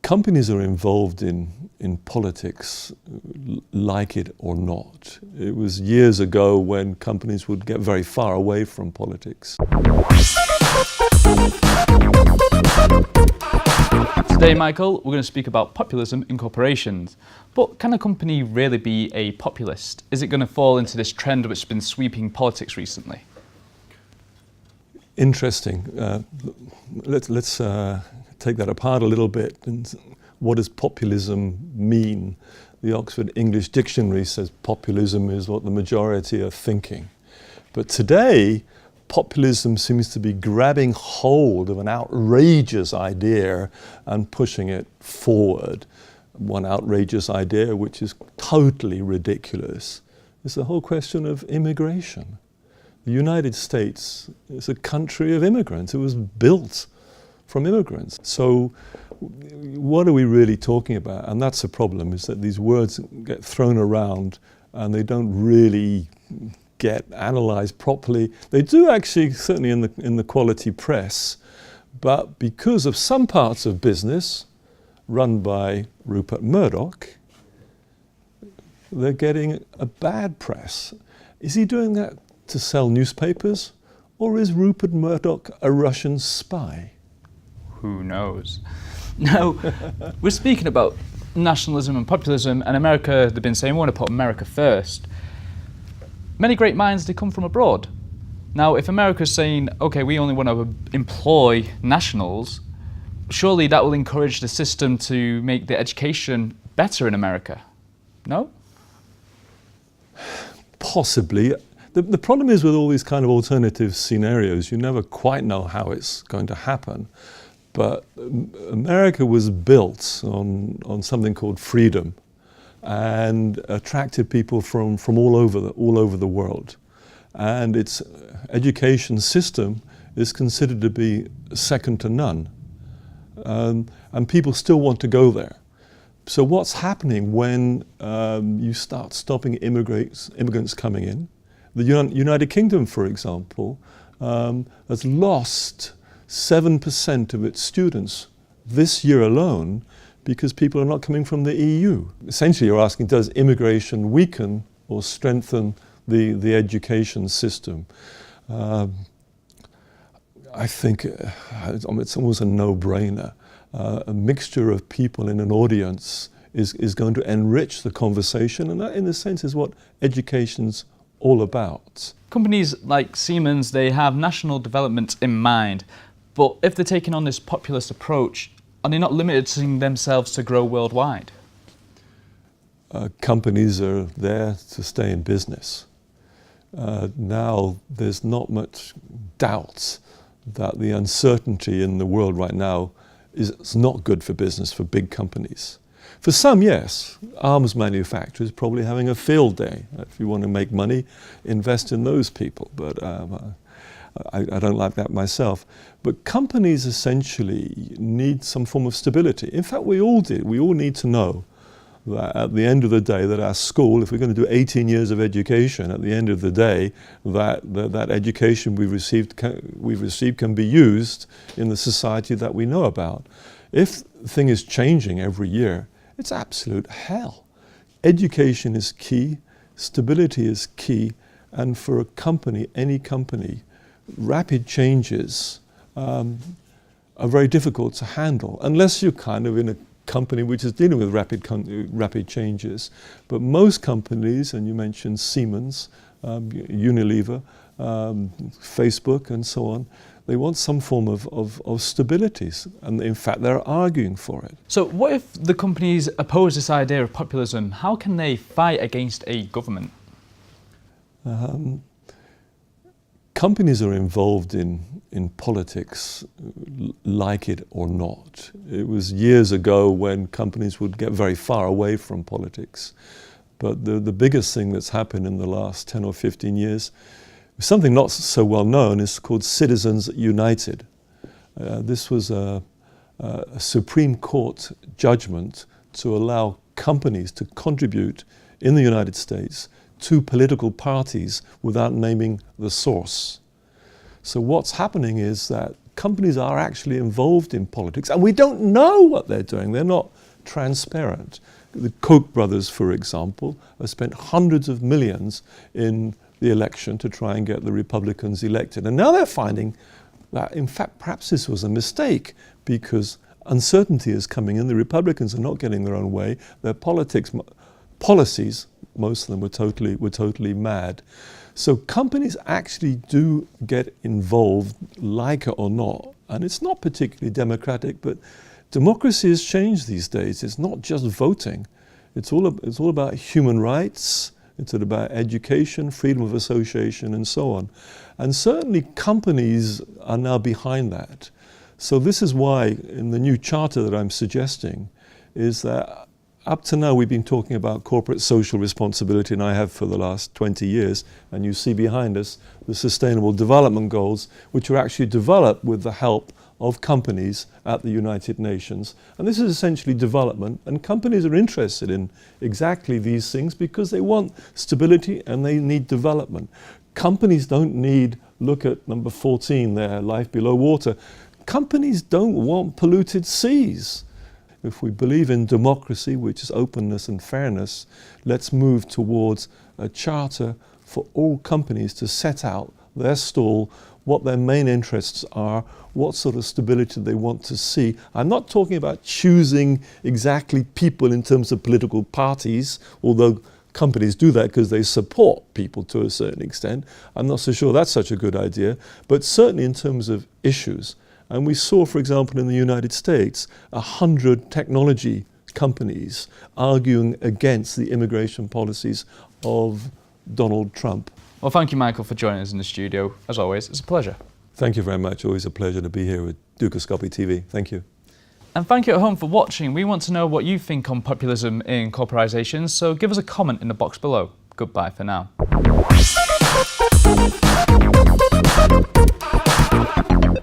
Companies are involved in politics, like it or not. It was years ago when companies would get very far away from politics. Today, Michael, we're going to speak about populism in corporations. But can a company really be a populist? Is it going to fall into this trend which has been sweeping politics recently? Interesting. Let's take that apart a little bit. And what does populism mean? The Oxford English Dictionary says populism is what the majority are thinking. But today, populism seems to be grabbing hold of an outrageous idea and pushing it forward. One outrageous idea which is totally ridiculous is the whole question of immigration. The United States is a country of immigrants. It was built from immigrants. So what are we really talking about? And that's the problem, is that these words get thrown around and they don't really get analysed properly. They do actually, certainly in the quality press, but because of some parts of business run by Rupert Murdoch, they're getting a bad press. Is he doing that to sell newspapers, or is Rupert Murdoch a Russian spy? Who knows? Now, we're speaking about nationalism and populism, and America, they've been saying we want to put America first. Many great minds, they come from abroad. Now, if America's saying, okay, we only want to employ nationals, surely that will encourage the system to make the education better in America, no? Possibly. The problem is with all these kind of alternative scenarios, you never quite know how it's going to happen. But America was built on something called freedom and attracted people from all over the world. And its education system is considered to be second to none. And people still want to go there. So what's happening when you start stopping immigrants coming in? The United Kingdom, for example, has lost 7% of its students this year alone because people are not coming from the EU. Essentially, you're asking, does immigration weaken or strengthen the education system? I think it's almost a no-brainer. A mixture of people in an audience is going to enrich the conversation, and that, in a sense, is what education's all about. Companies like Siemens, they have national development in mind, but if they're taking on this populist approach, are they not limiting themselves to grow worldwide? Companies are there to stay in business. Now, there's not much doubt that the uncertainty in the world right now is not good for business, for big companies. For some, yes, arms manufacturers probably having a field day. If you want to make money, invest in those people. But I don't like that myself. But companies essentially need some form of stability. In fact, we all did. We all need to know that at the end of the day, that our school, if we're going to do 18 years of education, at the end of the day, that education we've received can be used in the society that we know about. If the thing is changing every year, it's absolute hell. Education is key, stability is key, and for a company, any company, rapid changes are very difficult to handle, unless you're kind of in a company which is dealing with rapid changes. But most companies, and you mentioned Siemens, Unilever, Facebook and so on, they want some form of stability, and in fact they're arguing for it. So what if the companies oppose this idea of populism? How can they fight against a government? Companies are involved in politics, like it or not. It was years ago when companies would get very far away from politics. But the biggest thing that's happened in the last 10 or 15 years, something not so well known, is called Citizens United. This was a Supreme Court judgment to allow companies to contribute in the United States to political parties without naming the source. So what's happening is that companies are actually involved in politics, and we don't know what they're doing. They're not transparent. The Koch brothers, for example, have spent hundreds of millions in the election to try and get the Republicans elected. And now they're finding that, in fact, perhaps this was a mistake, because uncertainty is coming in. The Republicans are not getting their own way. Their policies, most of them were totally mad. So companies actually do get involved, like it or not. And it's not particularly democratic, but democracy has changed these days. It's not just voting. It's all about human rights. It's about education, freedom of association, and so on. And certainly companies are now behind that. So this is why in the new charter that I'm suggesting is that up to now we've been talking about corporate social responsibility, and I have for the last 20 years, and you see behind us the Sustainable Development Goals, which were actually developed with the help of companies at the United Nations. And this is essentially development, and companies are interested in exactly these things because they want stability and they need development. Companies don't need, look at number 14 there, life below water. Companies don't want polluted seas. If we believe in democracy, which is openness and fairness, let's move towards a charter for all companies to set out their stall, what their main interests are, what sort of stability they want to see. I'm not talking about choosing exactly people in terms of political parties, although companies do that because they support people to a certain extent. I'm not so sure that's such a good idea, but certainly in terms of issues. And we saw, for example, in the United States, 100 technology companies arguing against the immigration policies of Donald Trump. Well, thank you, Michael, for joining us in the studio. As always, it's a pleasure. Thank you very much. Always a pleasure to be here with Dukascopy TV. Thank you. And thank you at home for watching. We want to know what you think on populism in corporations, so give us a comment in the box below. Goodbye for now.